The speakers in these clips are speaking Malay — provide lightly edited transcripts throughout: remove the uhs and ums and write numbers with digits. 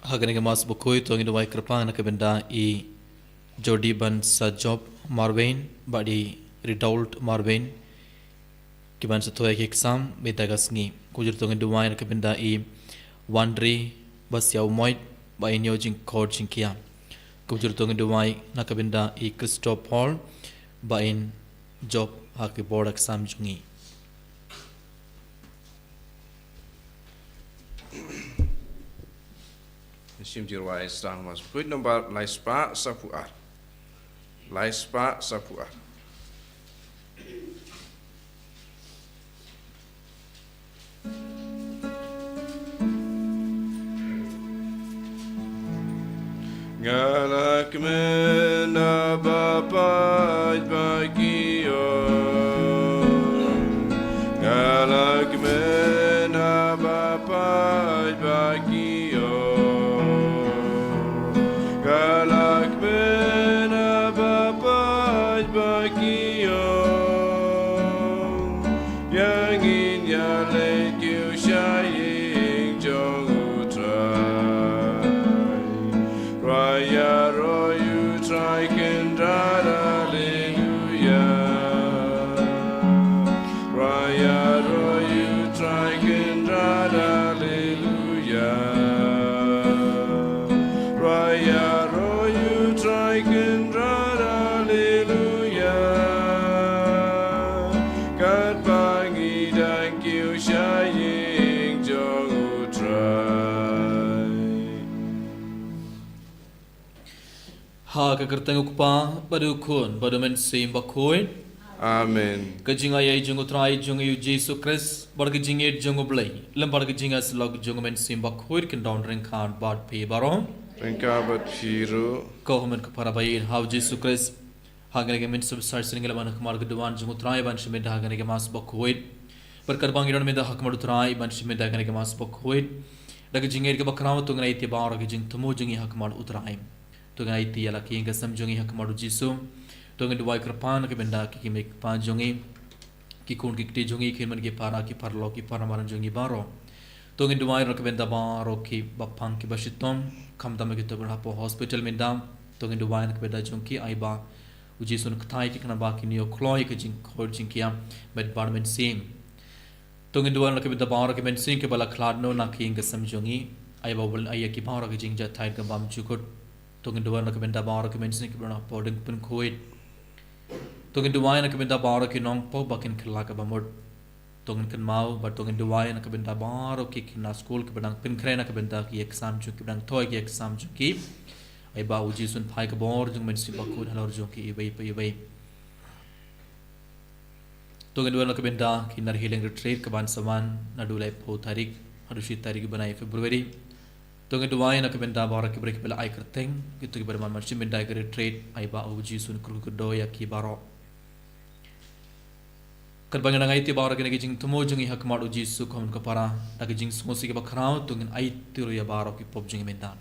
Haganega mas Bakhuid to ngi wai krapang nakabenda I Jodi ban sa job Marvain badi redoubt Marvain kiban sa toy exam betaga Sngi kujur to ngi wai nakabenda I Wandri bas yaw moit ba inyo jing kod jing kia kujur to ngi wai nakabenda I Christoph Paul ba in job haki board exam jungi Sim jirwai Sdang mas Bakhuid nomor Laispa Sapuar. Laispa Sapuar. Galak mena bapa bagio. Galak mena bapa bagio. Galak mena bapa bagio. Yang in ya let you shine jong utrai. Raya ro you try can hallelujah. Raya ro you try can hallelujah. Raya ro you try can hallelujah. God bangi thank you shining jong utrai. ha ka kerteng ukpa badu kun badu men sim Bakhuid Amen. kajinga yai jung utrai jung yu Jisu Christ bar kajinga jung Ba-lai lem bar kajinga slog jung men sim Bakhuid kin down ring khan bad pe barom Rengkabat Piru. ko men ka para bayin how Jisu Christ hagane men sub sar single ban khamar gudwan jung utrai ban shime da hagane ke mas Bakhuid bar karbang iron me da hakmar utrai ban shime da hagane ke mas Bakhuid da kajinga ke bakraw tu ngai te bar ke jing tumu jungi hakmar utrai tu ngai ti ala ki ngasam jungi hakmar Jisu tu ngai duai kerpan ke benda ki mek pa jungi ki kun ki te jungi ki man ke para ki parlo ki para maran jungi baro tu ngai duai ro ke benda baro ki bapang ki bashitom kam dam ke to bra po hospital me dam tu ngai duai ke benda jungi ai ba Jisu n kthai ki kana ba ki neo kloi ke jing khor jing kia med bar men sim tu ngai duai ke benda baro ke men sim ke bala khladno na ki ngasam jungi ai ba bol ai ki baro ke jing ja thai ke bam chukot tu ngai duai ke benda baro ke men sim ke bra Pardon Crucifix Tungin duwai na kabinda baro ki nong po bakin kila ka bamod tungin kan mau ba tungin duwai na kabinda baro ki na school ka bidang pinkre na kabinda ki exam chu ki bidang toy ki exam chu ki ai ba uji sun phai ka bor jung men si Bakhuid halor jung ki ibai pai ibai tungin duwai na kabinda ki nar healing retreat ka ban saman na dulai po tarik hadushi tarik banai February tungin duwai na kabinda baro ki break bela ai kerteng gitu ki berman marchim benda ki retreat ai ba uji sun kru do ya ki baro Kerbang nang aiti bawra kene jing tumo jungi hak madu Jisu kom ka para dak jing smosi ke bakrao tungin aiti ro ya baro ki pop jungi mendan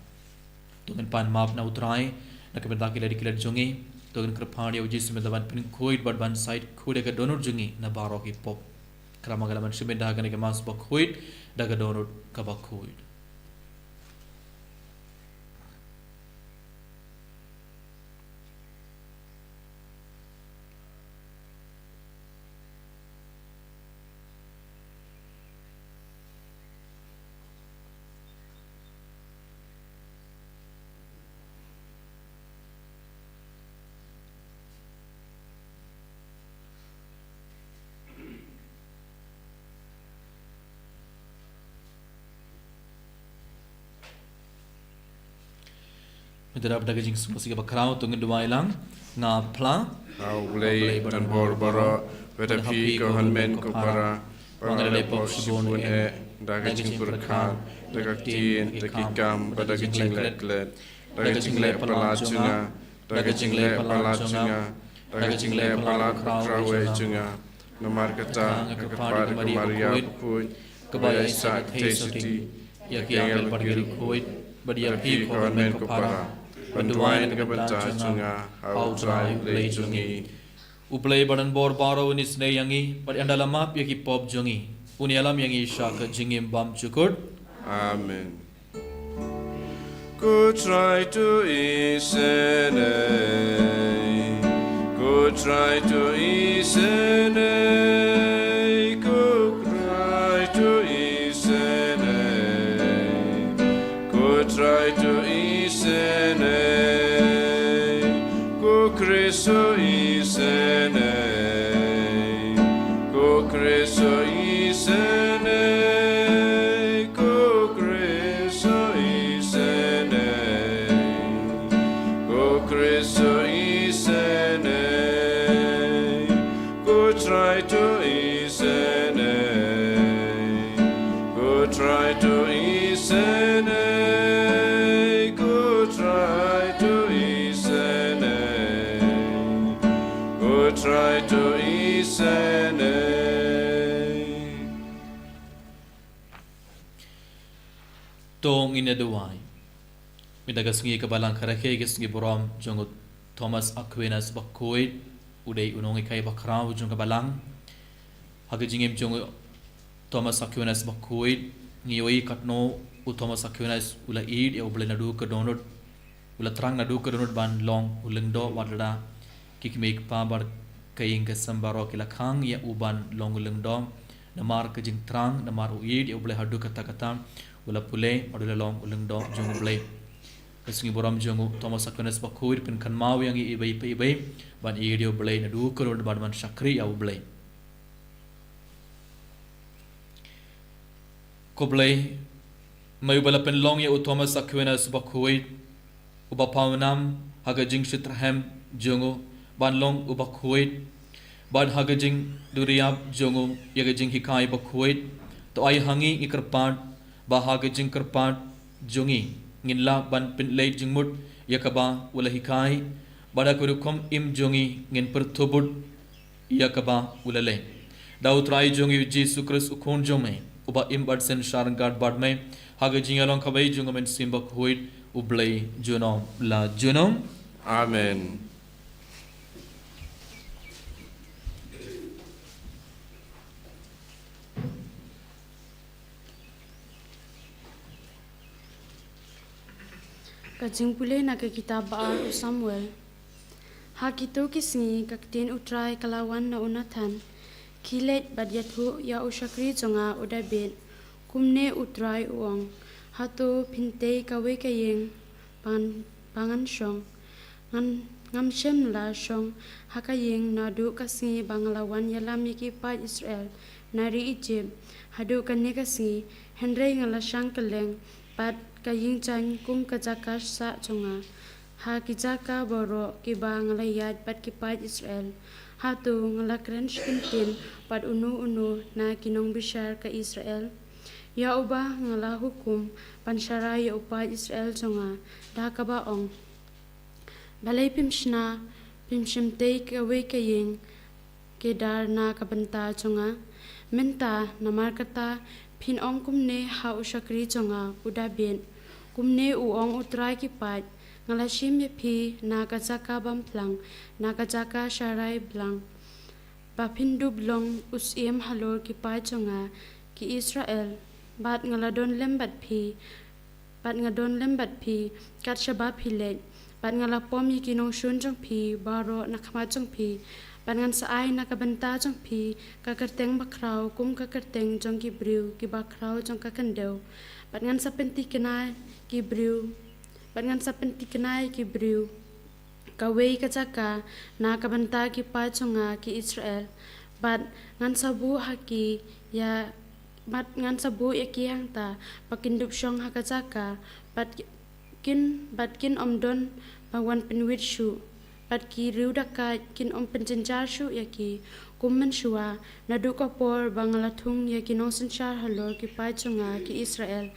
tungin pan map na utrai nak benda ki ladi kilat jungi tungin kerpani o Jisu mendaban pin Bakhuid bad ban side khude ka donor jungi na baro ki pop krama galaman shimenda kene ke mas Bakhuid dak donor ka Bakhuid Medera pada jing smosi ke bakrao tungin duai lang nga pla Au blei dan borbara Veda pi ko hanmen ko para Pangalai pop shibun e Daga jing purkhan Daga tien Daga kam Daga jing let let Daga jing let palat junga Daga jing let palat junga Daga jing let palat krawe junga Nomar kata Kepada Maria Bakhuid Kebaya Isa Tesiti Yaki angel pargil Bakhuid Badia pi ko hanmen ko para Banduan ke benta junga Au trai play jungi Uplay badan bor baro unis ne yangi But andala map yaki pop jungi Uni alam yangi shaka jingim bam chukur Amen Go try to isenei. Go try to isenei. Go try to isenei. Go try to isenei. Go Christo isenei. Go Christo isenei. Go Christo isenei. Go Christo isenei. Go try to isenei. Go try to isenei. Go try to isenei. Go try to isenei. Tong ina duwai. Midagas ngi kabalang karake gas ngi borom jongot Thomas Aquinas Bakhuid udai unongi kai bakrau jong kabalang. Haga jingim jongo Thomas Aquinas Bakhuid ngi oi katno u Thomas Aquinas ula id ya ubale nadu ka donut ula trang nadu ka donut ban long ulengdo wadada kikmek pa bar kaying kasambaro kilakhang ya uban long ulengdo namar ka jing trang namar u id ya ubale hadu kata kata ula pule adula long ulengdo jong ubale kasungi boram jongo Thomas Aquinas Bakhuid pin kan mau yang ibai ibai ban id ya ubale nadu ka donut ban man syakri ya ubale Koblay may balapen long ya Thomas Aquinas Bakhuid uba paunam hagajing shitrahem jongo ban long uba Bakhuid ban hagajing duriab jongo yagajing hikai Bakhuid to ay hangi ikarpat ba hagajing karpat jongi nginla ban pinlay jingmut yakaba wala hikai bada kurukom im jongi ngin pertubud yakaba ulale daw try jongi Jisu Christ ukon jome uba imbad sen sharangard badme haga jingalong kabay jungamen simbak huid ublay junom la junom Amen. Kajing pulay na kitab baar o Samuel. Hakito kisngi kaktin utray kalawan na unatan. Kilet badyathu ya usyakri jonga udabit. Kumne utray uang. Hato pintay kawe kayeng pangan syong. Ngamshem la syong. Hakayeng nadu kasngi banglawan yalam yikipat Israel. Nari Egypt. Hadu kanya kasngi. Henry ngalasyang keleng. Pat kaying chan kum kajaka sa jonga. Ha kijaka boro kiba ngalayad pat kipat Israel. Hatu ngalakren skintin pat unu na kinong bisyar ka Israel. Ya ubah ngala hukum pansyara ya upat Israel jonga. Da kabaong. Balay pimshna pimshimtay kawe kaying kedar na kabanta jonga. Menta namarkata pinong kumne ha usyakri jonga udabin. Kumne uong utray kipat. Ngalashim yapi na kajaka bamplang, na kajaka syarai blang. Bapindu blong usim halor kipat jonga ki Israel. Bat ngaladon lembat pi. Bat ngadon lembat pi. Kat syabab hilet. Bat ngalapom yikinong syun jong pi. Baro nakamat jong pi. Bat ngan saay nakabanta jong pi. Kakerteng bakraw kum kakerteng jong kibriw. Kibakraw jong kakendew. Bat ngan sapenti kenay kibriw. Bat ngan sapenti kenay kibriw. Kaway kajaka na kabanta kipat jonga ki Israel. Bat ngan sabu haki ya. Bat ngan sabu yaki hangta. Pakindup syong hakajaka. Bat kin omdon bangwan penwit syu. Bat ki riu dakat kin om penjenjar syu yaki. Kummen syua nadu kapor bangalatung yaki nong sensyar halor kipat jonga ki Israel.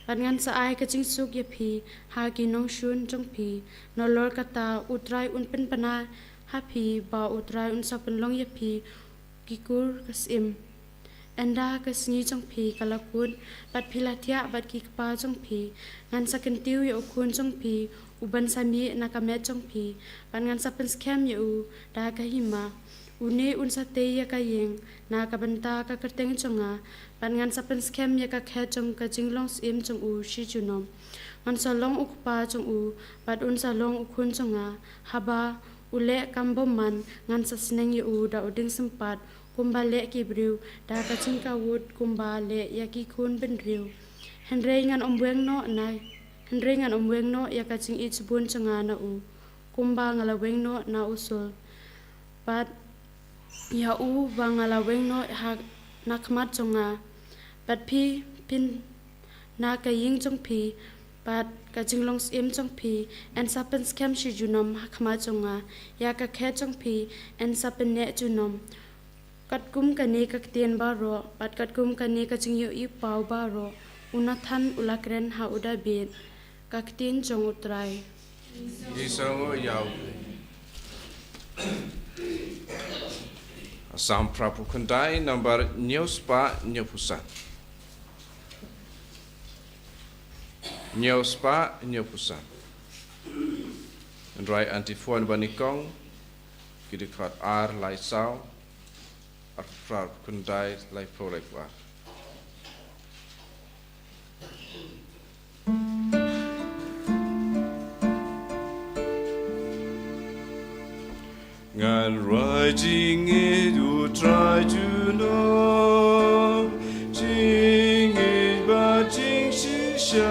Bat ngan saay kacing suk yapi haki nong syun jong pi. Nolor kata utray unpen pana hapi ba utray unsapen long yapi kikur kasim. Enda kasngi jong pi kalakun bat pilatia bat kikpa jong pi. Ngan sakentiu ya ukun jong pi uban sami nakamet jong pi. Bat ngan sapen skem ya u da kahima. Une unsate ya kayeng na kabanta kakerteng jonga. Bat ngan sapen skem ya kakhet jong kajinglong sim jong u shi junom. on salong ukpa jong u bat un salong ukun jonga haba ule kamboman ngan sa Sngi u da uding sempat kumba le kibriu da kacing kawut kumba le yaki kun benriu Henry ngan omweng no na Henry ngan omweng no ya kacing ich bun jonga na u kumba ngalaweng no na usul bat ya u ba ngalaweng no ha nakmat jonga bat pi pin na kaying jong pi bat kajing longs im jong pi and sapen scam shi junom hakma jonga ya ka khe jong pi and sapen ne junom kat kum kani ka tien ba ro bat kat kum kani ka jing yu i pau ba ro unathan ulakren ha uda bit ka tien jong utrai Jisu yau Sam prapu kundai number Nyospa Nyopusan Nyospa Nyopusan and right antiphon banikong kidikrat ar lai sao ar prapu kundai lai prolekwa Ngan riding it you try to know Jing it but jing shisha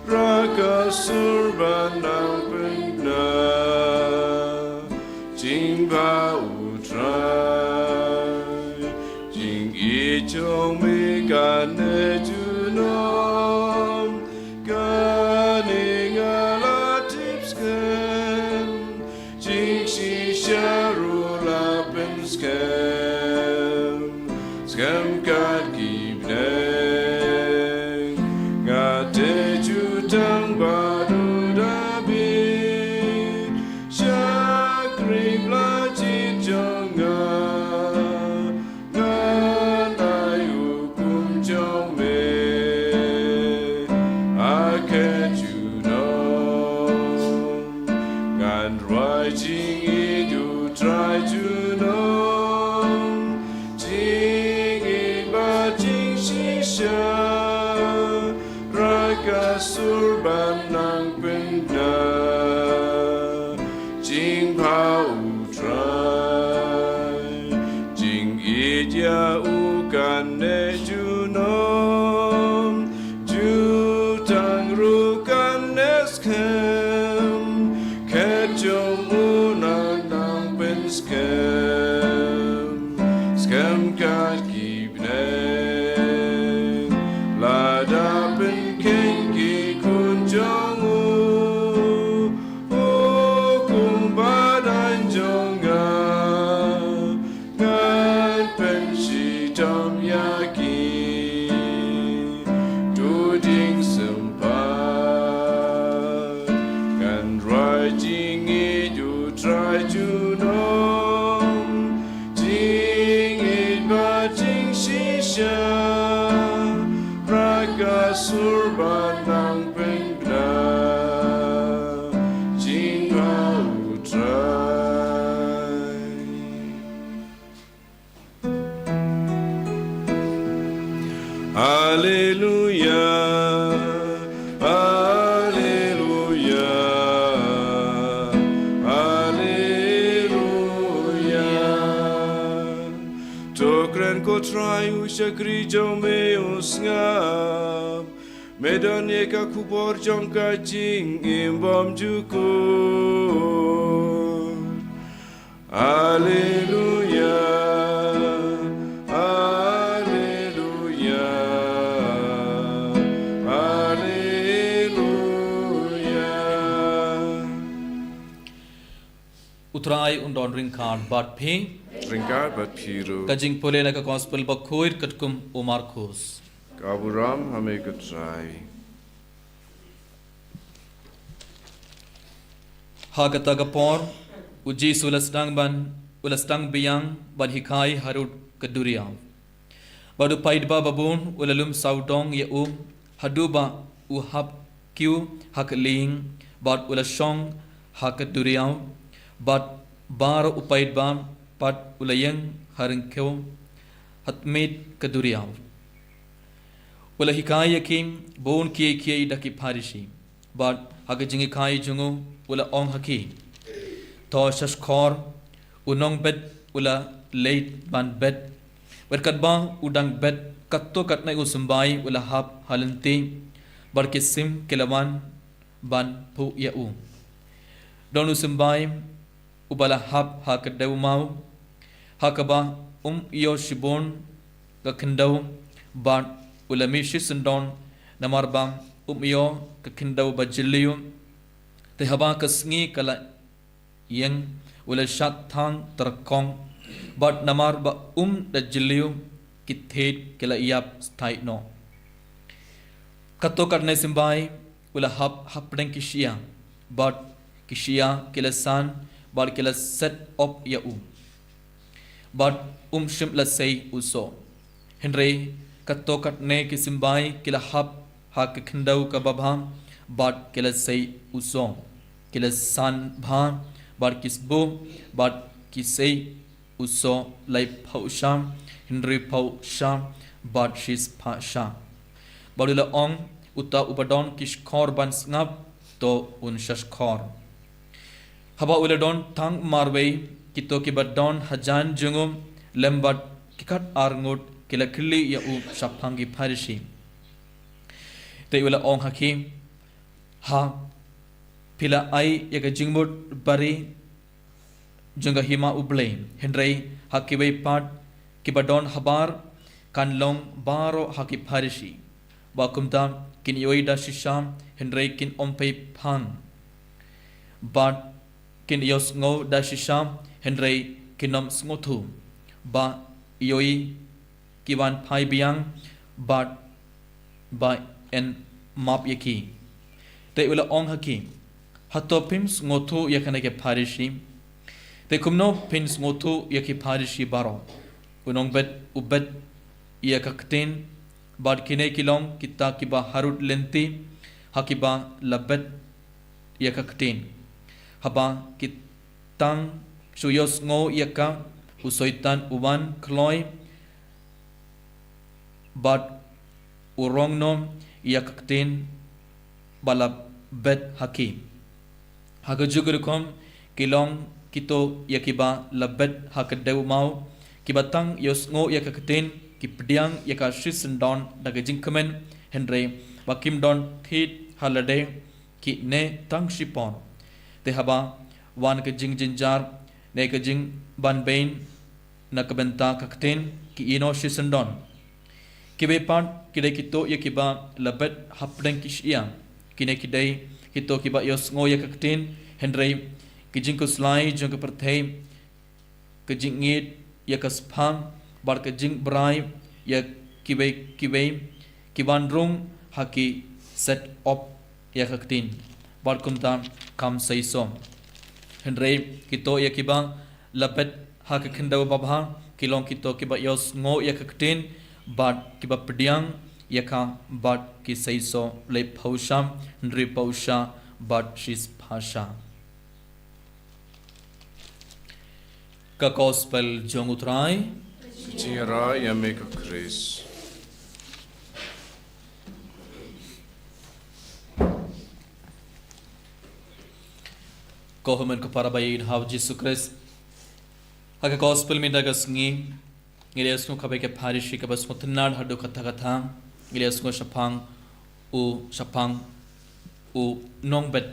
Raka surban nang pena Jing ba u try Jing it chong me kan ne to know Ganing ala tips Sharula ben scam God keep nang ngate jutang badu dabi shakri blajit jonga nganayu kum jome aket you know ngan writing try to know Jing it but jing shisha Raka surban nang pena Jing pau try Jing it ya ukan ne junom Jutang rukan neskem Kejom unang Scam God keep nang Lada ben kengi kun jongu Hukum badan jonga Ngan pensi tom yaki Duding sempat Ngan writing it you try to know Raga surban nang pengna Jingga utrai Hallelujah Hallelujah Tokren ko try ushakri jome usngap Medan yeka kubor jongka jing imbam jukur Hallelujah Hallelujah Hallelujah Utrai undon ringkard bat phi Ringkard bat phiru Kajing pole like a gospel Bakhuid katkum umarkos Kaburam hame kutrai Hagatagapor Jisu Sdang ban Sdang biyang ban hikai harud kaduriaw Badu paidba babun ulalum saudong ye haduba uhab kiu hakling bat ulashong hakaduriaw bat bar upaidba pat ulayang harengkew hatmit kaduriaw Wala hikaya kim bon kia daki parishi. But haka jingi kai jungu wala ong haki. To shashkor unong bed wala late ban bed. Berkat bang udang bed katto katna usumbai wala hap halanti. Barkisim kelawan ban pu yau. Don usumbai ubala hap hakadaw mau. Hakaba iyo shibon kakendaw bat ulami shisendon namarbam iyo kakendaw bajiliyo te haba kasngi kala yang ula shat thang terkong bat namarba da jiliyo kithet kala iyap sthai no kato karne simbai ula hapdeng kishia bat kishia kila san bat kila set up yau but shim la say uso Henry kato katne kisimbai kila hap hak khandau ka babham but kila say uso kila san bha but kisbo but kisay uso lai phausham Henry phausham but she's phasha badula ong uta ubadon kishkhor ban snap to un shashkhor haba uladon thang marway kito ki badon hajan jungum lembat kikat arngut kila kili ya u shaphangi pharishi te wala ong haki ha pila ai yaga jingbut bari junga hima uble henrei hakibai pat kibadon habar kanlong baro haki pharishi bakumta kin yoida shisham henrei kin ompei phang bat kin yos ngo da shisham Henry kinom sngothu ba ioi kiwan phai biang bat ba en map yaki te ula ong haki hatopim ngothu yakane ke pharishi te kumno pin ngothu yaki pharishi baro unong bet ubet yakakten bad kine kilong kita kiba harut lenti hakiba labet yakakten haba kitang Suyos ngo yaka usoitan uwan kloy but urong nom yakaktin balab bet haki hagajugurukom kilong kito yakiba labet hakadew mau kibatang yos ngo yakaktin kipdiang yaka shisendon dagajingkamen henry bakim don thit halade ki ne tang shipon te haba wan ke jingjinjar nekajing ban bain nakabenta kakten ki ino shisendon kibe pat kide kito yakiba labet hapdeng kishia kine kidai kito kiba yos ngo yakakten henry kijing ko slai jong ke perthei kijing ngit yakasphang bar kijing brai ya kibe kiban rung haki set up yakakten bar kumta kam saisom Henry kito yakiba lapet hak khandau babha kilong kito kiba yos ngo yakaktin bat kiba pediang yaka bat ki saiso le phausham Henry pausha bat shis phasha ka gospel jong utrai Tira yamek Chris Kohuman ko para bayin how Jisu Christ haka gospel mi daga sngi ngilias ko kabe ke pharishi ka bas mutnad hadu katha ngilias ko shapang u nongbet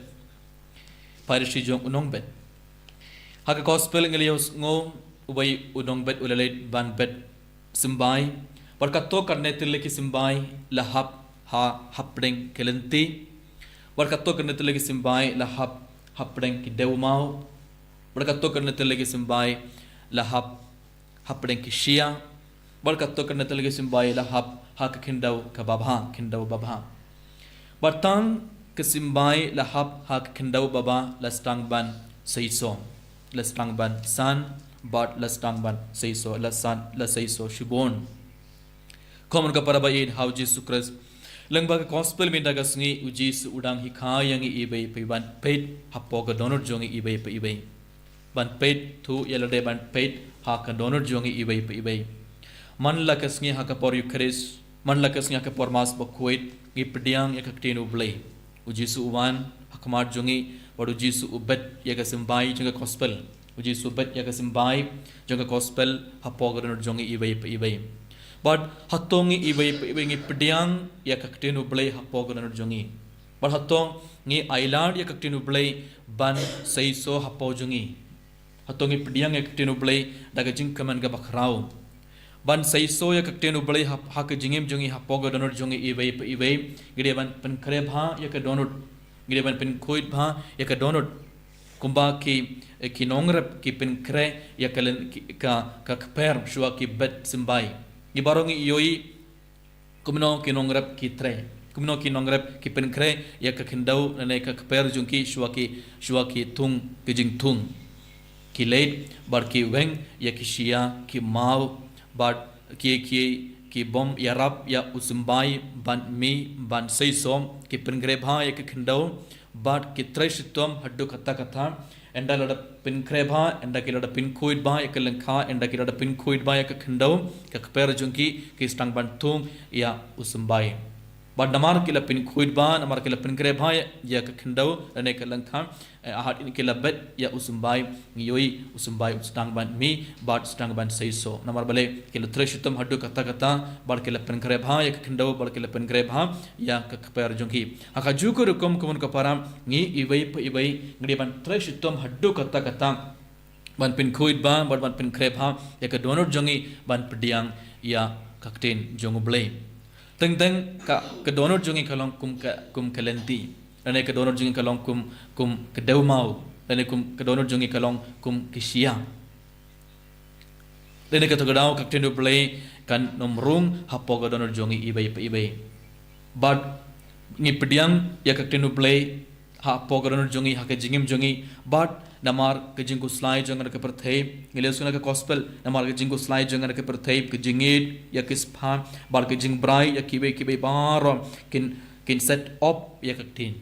pharishi jong nongbet haka gospel ngilias ngo ubai nongbet ulalait ban bet simbai barkato karne tille ki simbai lahap ha hapdeng kelenti barkato karne tille ki simbai lahap hapdeng ki dewmau barkato karne tille ki simbai lahap hapdeng ki shia barkato karne tille ki simbai lahap hak khindau ka babha batang ke simbai lahap hak khindau baba lastang ban saiso lastang ban san bat lastang ban saiso la san la saiso shibon common ka parabaid how Jisu Christ langba ka gospel mi daga sngi uji su udang hi kha yang i bei pe ban pet hapo ka donor jongi i bei pe bei ban pet thu yelade ban pet ha ka donor jongi i bei pe bei man la ka sngi ha ka por Ïukharist man lakas nga ke pormas Bakhuid ngi pediang ya kaktenu blay Jisu uwan hakmar jongi baru Jisu ubet ya ka simbai jonga gospel Jisu ubet ya ka simbai jonga gospel hapogan jongi ibai but hatongi ibai ngi pediang ya kaktenu blay hapogan jongi but hatong ngi island ya kaktenu blay ban saiso hapo jongi hatongi pediang ya kaktenu blay daga jingkaman ga bakrau ban saiso ya kaktenu blay hak jingim jongi hapoga donor jongi ibai gide ban pen kre bha ya ka donor gide ban pen khoid bha ya ka donor kumba ki nongrap ki pen kre ya kalen ka kper shua ki bet simbai gibarongi yoi kumno ki nongrap ki tre kumno ki nongrap ki pen kre ya ka khindau ne ka kper jongi shua ki tung ki jing tung ki late bar ki weng ya ki shia ki mau but ki bom ya rap ya usumbai ban mi ban saisom ki pengrebha ya ki khindau but ki treshtom haddu kata enda lada pengrebha enda ki lada pinkuid ba ya kelengkha enda ki lada pinkuid ba ya ki khindau ka kper jungki ki stang ban tung ya usumbai but namar ki la pinkuid ba namar ki la pengrebha ya ki khindau ene kelengkha ahat ini ki la bet ya usumbai ngiyoi usumbai stang ban mi but stang ban saiso namar bale ki la treshtom haddu kata but ki la pengrebha ya ki khindau but ki la pengrebha ya ka kper jungki aka jukur kum kumun ka param ngi ibai ngri ban treshtom haddu kata ban pinkuid ba but ban pengrebha ya ka donor jongi ban pediang ya kakten jongublei teng ka donor jongi kalong kum kalenti dan ke donor jongi kalong kum kedau mau dan ke donor jongi kalong kum kisia dan ke togadau kakten play kan nomrung hapo ke donor jongi ibai but ni pediang ya kakten play hapo ke donor jongi hak jingim jongi but namar ke jingku slide jangan ke perthai ngilesuna ke gospel namar ke jingku slide jangan ke perthai ke jingit ya ke span bar ke jing brai ya kibe bar kin set up ya kaktin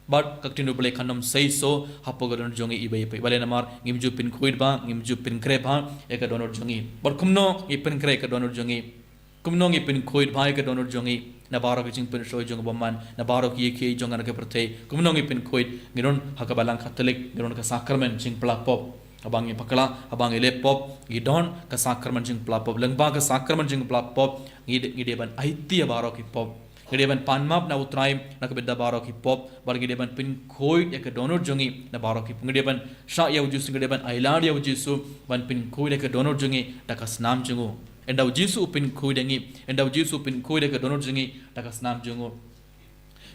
but kaktin boleh kanam saiso hapo gadon jongi ibai bale namar ngimju pin khuid ba ngimju pin kre ba ya ka donor jongi but kumno i pin kre ka donor jongi kumno ngi pin khuid ba ka donor jongi na baro ke jing pin shoy jong boman na baro ki jongan ke perthai kumno ngi pin khuid ngiron hakabalang katolik ngiron ka sakramen jing plapop abang i pakala abang i lepop gidon ka sakramen jing plapop lengba ka sakramen jing plapop ngide ban aiti baro ki pop gedeban panmap na utrai na kebeda baro ki pop bar gedeban pin khoi ya ke donor jongi na baro ki gedeban sha ya ujisu gedeban ailad ya ujisu ban pin khoi ya ke donor jongi dakas nam jongo endau jisu pin khoi dengi endau jisu pin khoi ya ke donor jongi dakas nam jongo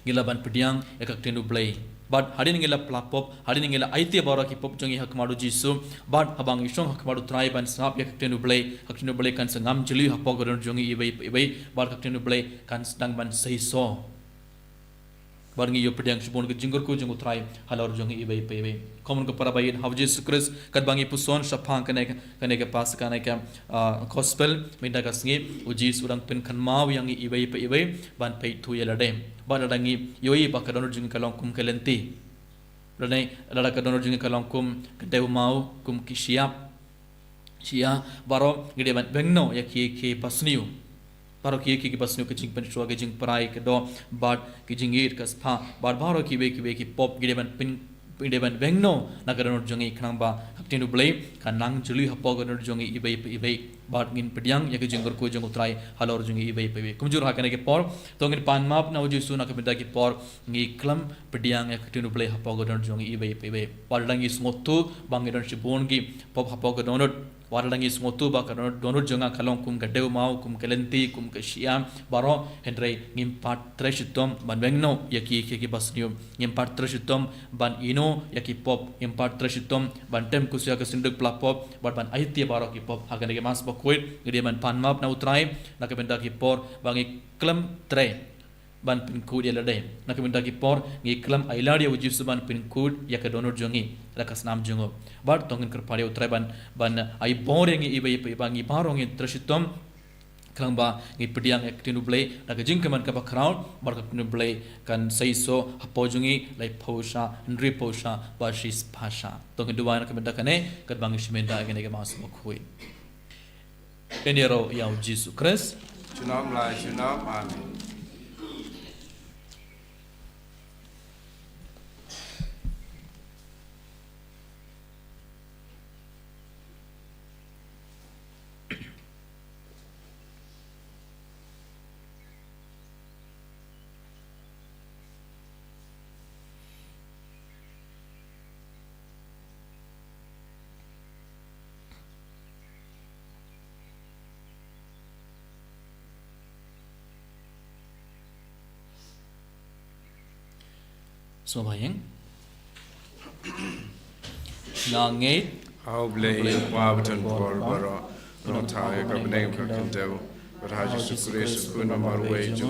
gilaban pediang ya ka tenu play but hadin ngela plapop hadin ngela aiti baro ki pop jongi hak maru jisu but abang isong hak maru trai ban sap ya tenu blay kan sangam jeli hapo godon jongi ibai bar tenu blay kan sedang ban saiso bar ngi yo pediang sibon ke jingor ko jongu trai halor jongi ibai common ko para bayin how Jesus Christ kat bangi puson sapang kane ke pas kane ke gospel minda kasngi ujis urang pen kan mau yang ibai ban pei tu ya ladem ban dangi yoi bakadon jongi kalong kum kelenti ranai lada kadon jongi kalong kum kedeu mau kum kisiap sia baro ngide ban bengno ya ki pasniu baro ki pasniu ke jing pen shua ke jing prai ke do bad ke jing ir kas pha bar baro ki be pop ngide ban pin ban bengno na kadon jongi khnamba haktin blay kanang juli hapo kadon jongi ibai bad ngin pediang ya ke jingor ko jong utrai halor jongi ibai kumjur hakane ke por to ngin pan map na uju suna ke benda ke por ngi klam pediang ya haktin blay hapo kadon jongi ibai pardangi smotu bangidon shibon gi pop hapo kadon warlangi smotu ba donor jonga kalong kum gadeu mau kum kelenti kum kesiam baro hendrei ngimpat treshitom ban bengno yaki basnium ngimpat treshitom ban ino yaki pop ngimpat treshitom ban tem kusya ke sinduk plapop ban aiti baro ki pop hagane ke mas Bakhuid ngede ban panmap na utrai na ke benda ki por bangi klam tre ban pinkud ya ladai na ke benda ki por ngi klam ailad ya ujis ban pinkud ya ke donor jongi rakas nam jongo bar tongin kerpare utrai ban ai bore ngi ibai bangi baro ngi treshitom klang ba ngi pediang actinu blay na ke jingkaman ka background bar ka actinu blay kan saiso hapojongi lai posha ndri posha ba shis pasha tongin duwa na ke benda kane kat bangi shimenda ngene ke mas Bakhuid enero ya Jesus Christ Chunam lai chunam. Amen. Sembahyang Nangit How blay Wabaton Borbara, no tie, Gabname Kakindel, but how Jisu Christ could not way to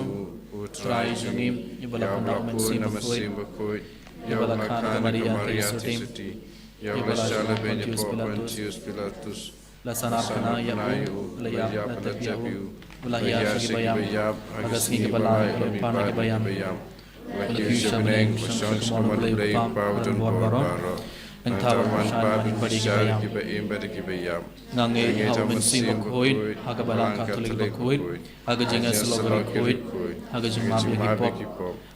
try Jungim, Yabalaku, Namasim Bakhuid, Yabalakan Maria City, Yabalashala Benipo, Pius Pilatus, Lasanakana Yabu, Layab, Natapiabu, Ulahia Shibayam, Agasni Ba-lai, Pana Bayam. Lakusyabneng Kusyons Kumalay Pardon Crucifix ang tawag siya ng badigibayam. Nangay haumansi Bakhuid, hagabalang Catholic Bakhuid, hagajing Slogan Bakhuid, hagajing Mabli Hipop,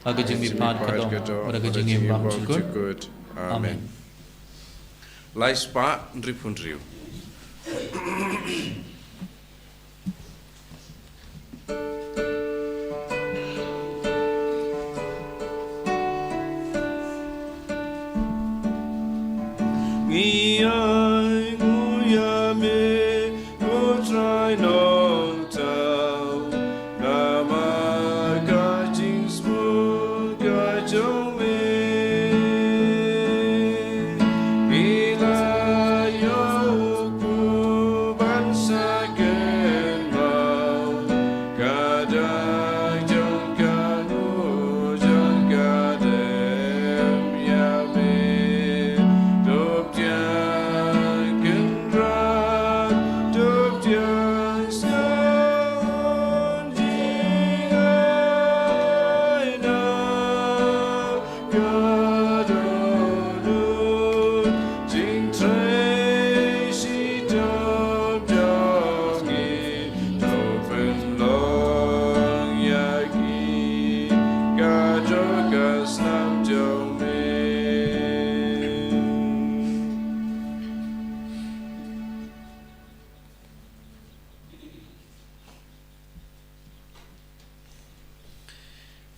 hagajing Mipad Kadong, hagajing Imram Chukut. Amen. Lai spa Nripundriu. Ai nguyame utrai non tau nama gajing smooth gajome bila yoku bansa kenau kadang jangkanu jangkadem yame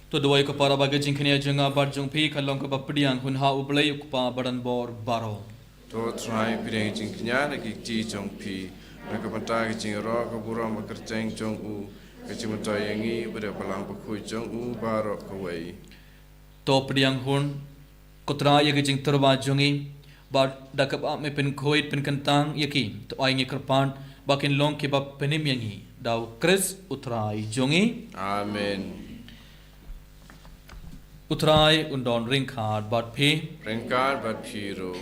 To dua ko para baga jingkania jenga bar jong pi kalong ko bapdiang hun ha ublay ukpa baran bor baro. To try pidang jing knya ki ji jong pi nakapanta ki jing ro ko bura makerjeng jong u kecimata yangi pada palang Bakhuid jong u baro ko wei. To pdiang hun kotra ya jing terba jongi bar dakap me pen khoid pen kantang yaki to aingi kerpan bakin long ke bap penim yangi daw kris utrai jongi. Amen. Utrai undon ringkard bat pi Renkar bat piro.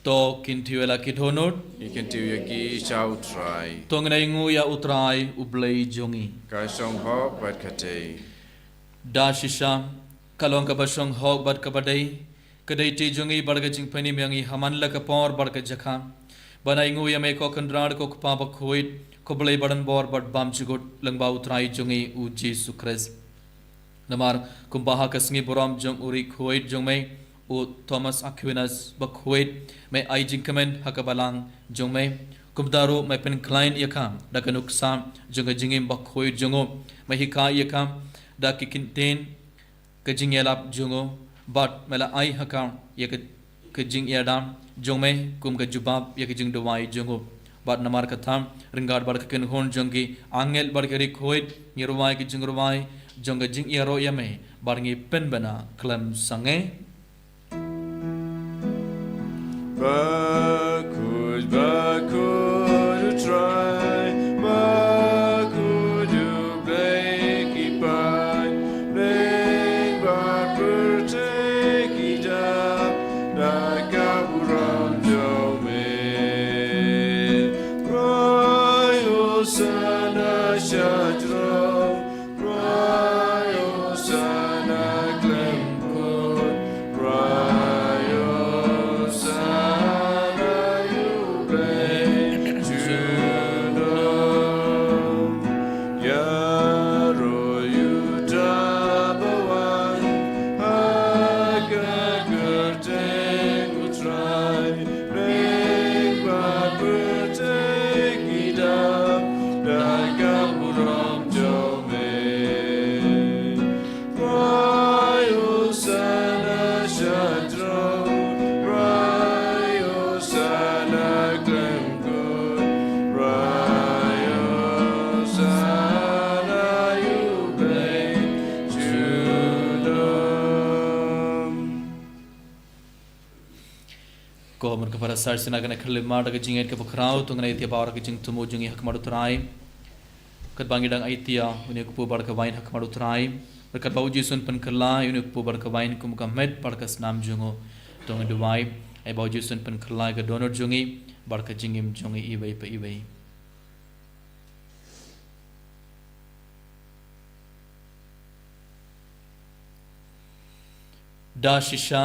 to kintiwela kithonot Ikan tiu yaki chau try. to ngai ngu ya utrai ublay jongi Kai song ho bat kate. da shisha kalong ka basong hog bat kabadai kadai ti jongi barga jing pani yangi haman la ka por barga jakha banai ngu ya me ko kandrad ko pa Bakhuid ko blay badan bor bat bam chugut langba utrai jongi u Jisu Christ namar kumbaha kasngi boram jong uri Bakhuid jong mai u Thomas Aquinas Bakhuid mai ai jing kamen hakabalang jong mai kumdaru mai pen client yakam da kanuksa jong jingim Bakhuid jongo mai hika yakam da kikinten kajing yalap jongo bat mela ai hakam yak kajing yadam jong mai kum ka jubab yak jing dawai jongo bat namar katham ringard bar ken hon jongi angel bar kari Bakhuid nirwai ki jing rwai jong jing yaro yame barngi pen bana klam sange Bakhuid, Bakhuid, try, Bakhuid, you break it by, break by, take it up, like a buram jome. Cry, O son, I shall draw, cry, O son, I claim good, cry, O son. ko mereka pada sarsina kena kelima daga jinget ke bakrau tu ngana itia bawar ke jing tumu jungi hak madu trai kat bangi dang itia uni ku bar ka wain hak madu trai berkat bau jisun pen kala uni ku bar ka wain kum ka met bar ka snam jungo tu ngadu wai ai bau jisun pen kala ke donor jungi bar ka jingim jungi ibai pa ibai da shisha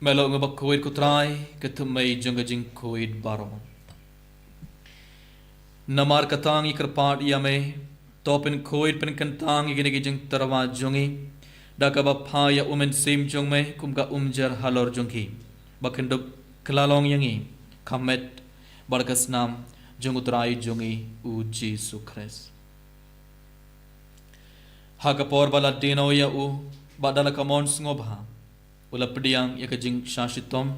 melo nga Bakhuid ko try katumay junga jing Bakhuid baro namar katang ikarpat yame topin Bakhuid pen kantang iginigi jing tarawa jungi daka bapaya umen sim jung me kumka umjar halor jungki bakindop kelalong yangi kamet barkas nam jung utrai jungi u Jisu Christ hagapor bala dino ya u badala kamon ngobha ula pediang ya kajing shashitom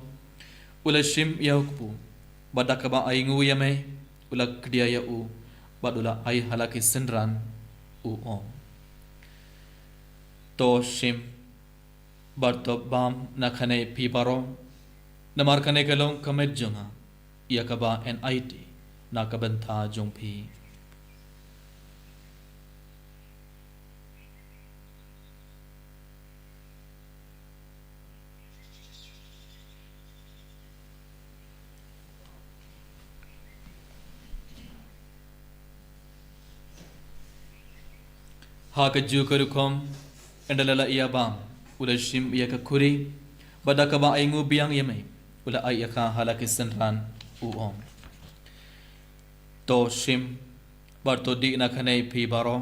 ula shim ya ukpu badaka ba aingu yame ula kedia ya u badula ai halaki sendran u om to shim barto bam nakhane pibaro namar kane kalong kamet junga ya kaba en it nakabanta jongpi haka jukarukom endalala iya bam ula shim iya ka kuri badaka ba aingu biang yame ula ay ka halaki senran uom to shim barto di na kane pi baro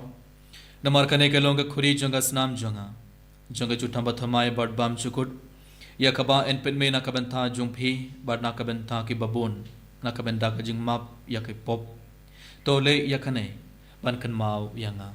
namar kane kalonga kuri jonga snam jonga jutamba thamai bad bam chukut ya kaba en pen me na kabanta jung phi bad na kabanta ki babun na kabanta ka jing map ya ke pop to le ya kane ban kan mau yanga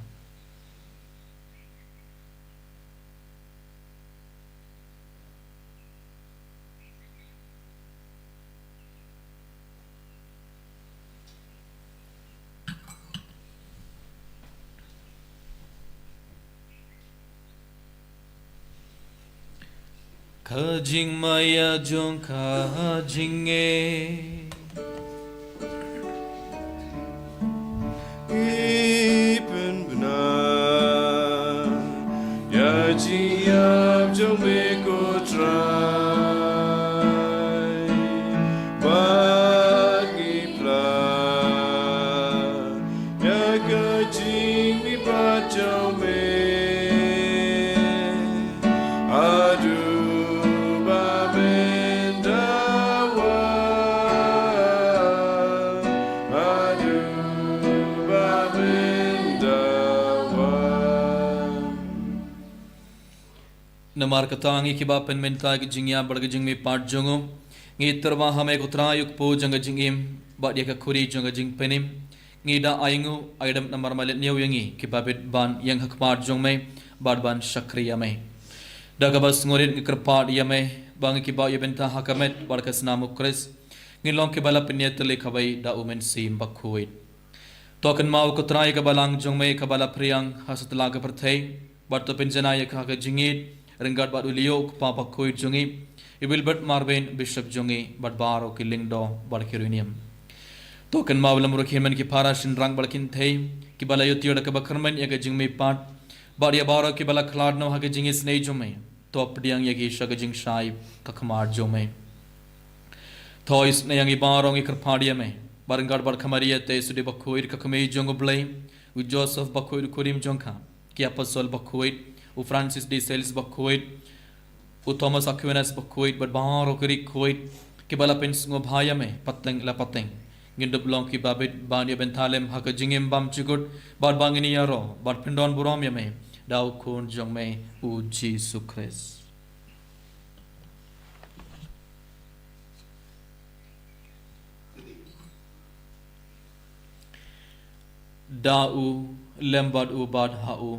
kajing maya jong kajing Ipen benar ya jiap jong beko try bagi plan ya kajing mi bacau me namar katangi kiba pen mentai ki jingya badga jing me pat jongo ngi terwa hame kutra yuk po janga jingim ba dia ka khuri janga jing penim ngi da aingu aidam namar malet new yangi kiba bit ban yang hak pat jong me bad ban shakriya me daga bas ngorit ngi kerpat yame bang kiba yebenta hakamet barkas namu kris ngi long ki bala penyet le khabai da umen sim Bakhuid token mau kutra ka balang jong me ka bala priang hasatla ka perthei barto penjana ya ka jingit Renggat batu liok papa Bakhuid jungi ibil bat marben bishop jungi bat baro ki lingdo bat kirunium token mawlam rukhimen ki para shin rang balkin thei ki bala yutio da ka bakarmen ya ga jingme pat bat ya baro ki bala khlad no ha ga jingi snei jume top diang ya ki shag jing shai ka khamar jume thois ne yangi baro ngi karphadia me barngat bar khamariya te sudi Bakhuid ka khame jong blai u Joseph Bakhuid kurim jongka ki apostle Bakhuid u Francis de Sales Bakhuid u Thomas Aquinas Bakhuid but baro kiri Bakhuid ki bala pens ngo bhaya me pateng la pateng ngindop long ki babet ban ya bentalem haka jingim bam chikut bad bangini yaro bad pindon burom ya me dau khun jong me u Jisu Christ dau lembad u bad hau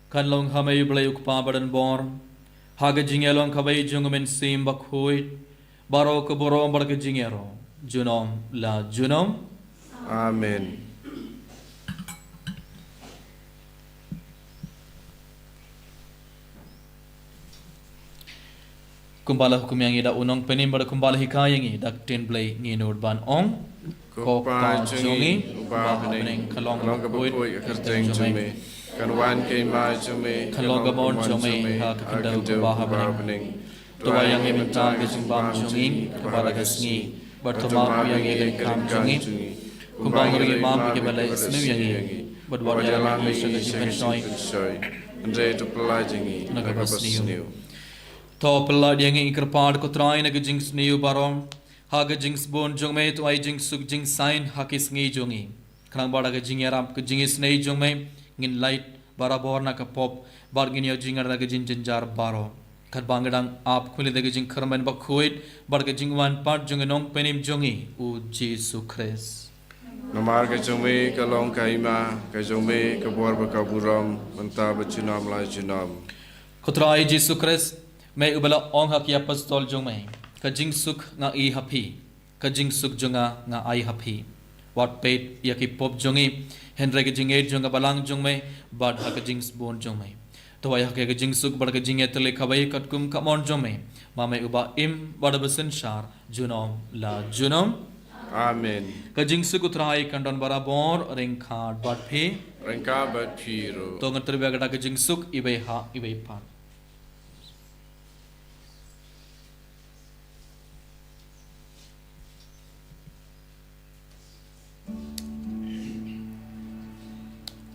kan long hamay blay ukpa badan bor haga jingelong kabay jungmen sim Bakhuid baro ko borom barka jingero junom la junom Amen. kumbala hukum yang ida unong penim pada kumbala hikayang i dak ten blay nginod ban ong ko pa jongi ba bening kalong Bakhuid kerteng jume kan wan ke mai jume kalong gamon jome ha kandau ba bening tuwa yang i minta ke jumbang jongi kepada Sngi bertema yang i kam jongi kumbang ri mam ke balai snu yang i berbuat dalam Invention Andre to pelajingi nagabasniu to pelad yang i kerpad ko trai na gijings niu barom ha gijings bon jong me to ai jing suk jing sign ha ki Sngi jongi klang bada gijing yaram gijing snei jong me ngin light barabor na ka pop bargin yo jingar da gijing jinjar baro kat bangdang ap khuli da gijing kharman Bakhuid bar gijing wan part jong nong penim jongi u Jisu Christ Namar ke jume ke long kaima ke jume ke buar bakaburam mentah bercunam lai cunam khutrai Jisu Christ me ubala ong hak ya apostol jong me ka jing suk nga i happy ka jing suk jonga nga ai happy wat pet ya ki pop jongi henry ke jing e jonga balang jong me bad hak jing bon jong me to ay hak ke jing suk bar ke jing e tele khabai kat kum ka mon jong me ma me uba im bad besen shar junom la junom Amen ka jing suk utrai kandon barabor ring khad bad phe Rengka bat piro to ngan terbe ga ka jing suk ibai ha ibai pa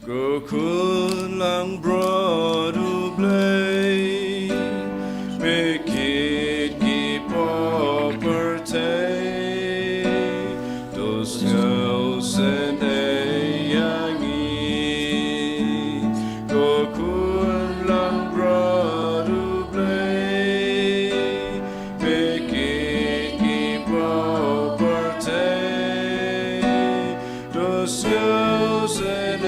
Go kulang brodu blay make it keep property those girls and yangi go kulang brodu blay make it keep property those girls and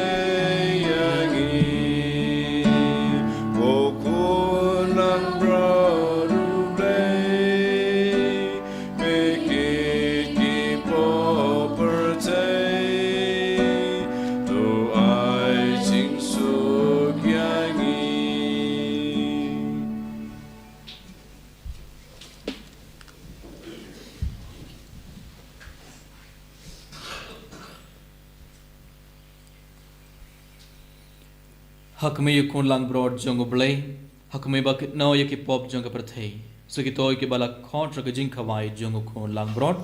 hak me yukun lang broad jong blay hak me bak no yaki pop jong prathei so ki toy ke bala contra ke jing khawai jong kun lang broad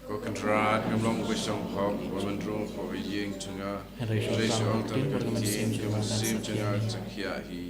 Ko kontrak ngamlong wisong hop wamandrong ko ying tunga Resyo ang tangatin kamasim tunga takyahi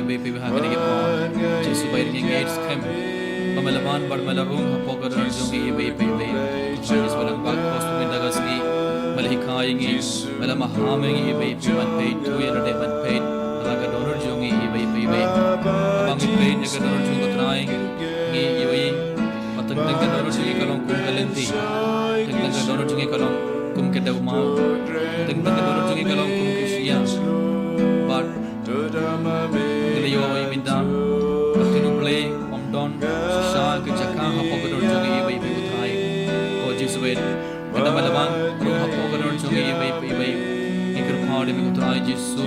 ibe ibe hagane ke pa Jisu bayar engage kem pamalaman bar malarung hapogar jongi ibe ibe Jisu walang bag post mindagas ni malihikaingi malamahamengi ibe ibe man paid to yerde man paid alaga donor jongi ibe ibe abang paid jaga donor jongo trying ngi ibe patang tang donor jongi kalong kum kalenti tang donor jongi kalong kum kedau mau tang donor jongi kalong kum kisia but Geliyo ay minda Katinu play Omdon Sisa Kejaka Hapogador Jongi Iba Iba Utay O Jisuit Minda Malaban Ru Hapogador Jongi Iba Iba Ikir Padi Mikutay Jisu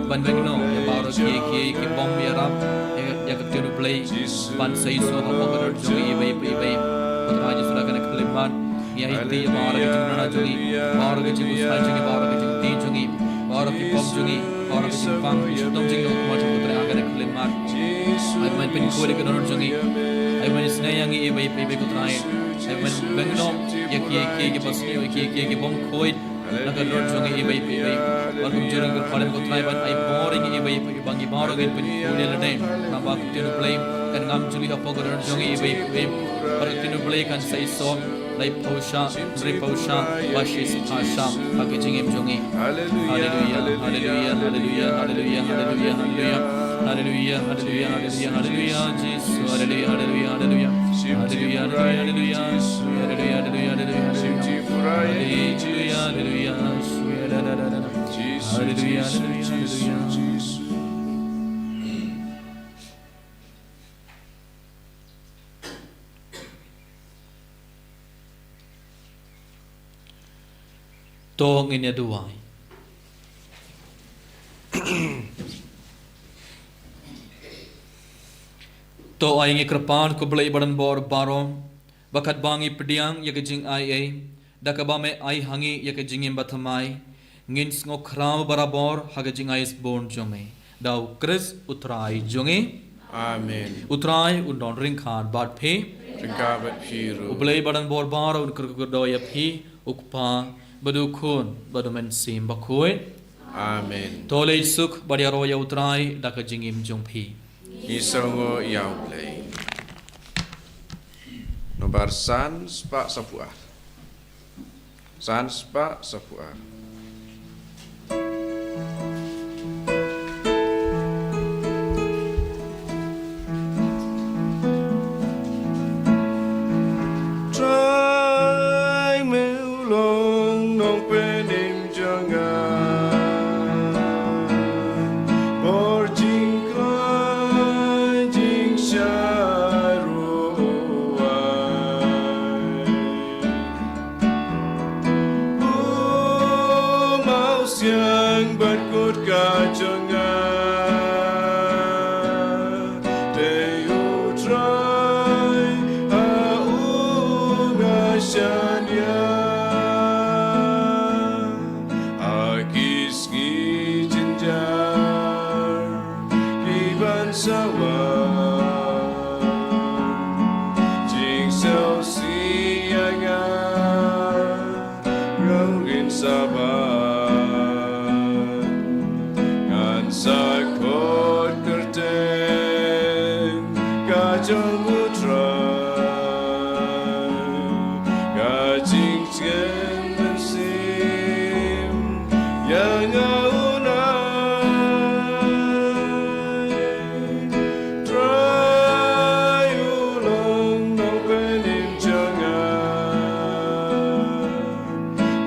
Ban Begno Ya Bauro Ki Bom Yarab Ya Katinu play Ban Saiso Hapogador Jongi Iba Iba Utay Jisu Lakana Kaliman Ya Hiti Ya Bauro Kejimana Jongi Bauro Kejimusay Jongi Bauro Kejimti Jongi Bauro Kipom Jongi orang simpang dom jinggo macam putra akan kelimat ay man pen ko ke donor jongi ay man Sngi ibe putra ay man bengnom ye ke pasni ke bom khoi nak donor jongi ibe warkum jurang ko palen putra ban ay boring ibe bangi baro gen pen ko le lade namba ko tinu play kan ngam juli apo donor jongi ibe par tinu play kan sai so lai pausha washis pasha packaging em jongi hallelujah hallelujah hallelujah hallelujah hallelujah hallelujah hallelujah hallelujah hallelujah Jesus hallelujah hallelujah hallelujah hallelujah hallelujah hallelujah hallelujah hallelujah hallelujah Tong inya duai. To ay ngi krepan ko belai badan bor barom bakat bangi pediang ya kejing ai dakabame ai hangi ya kejingim bathamai ngins ngo kram barabor hagajing ai born jonge dau kris utrai jonge Amen. Utrai undon ring khan bat phe Ringkabat piru. belai badan bor baro un kurkudo ya phi ukpa badu khun badu men sim Bakhuid Amen. tole suk badiaro ya utrai dakajingim jongphi Isongo yau play. Nomor sans pak sapuar. Sans pak sapuar. Trai meu long nong penim jangan Bor jing krai jing syaruai mau siang berkut kajangan Taïew trai Shania Akiski jinjar Iban sawa Jing sao sianga Rongin sabat Ngan sakot kerten Kajong utrai Kajing jen mensim yang aunai Trai ulang nong penim jangan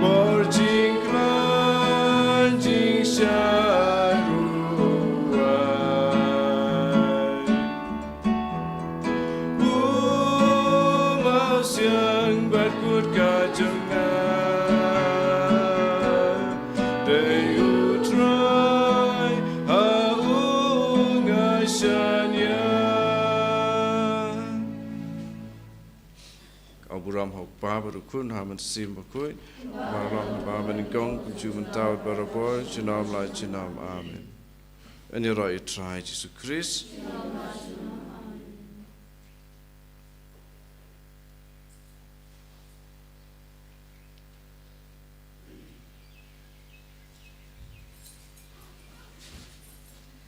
Borjing klan jing syaruai mau siang berkut kajangan Taïew trai aungasyanya Kau buram hok pa berukun haman sim Bakhuid. Maram pa meningkong kunjuman tawad barabor chinam lai chinam amen. Ani roi trai Jisu Christ.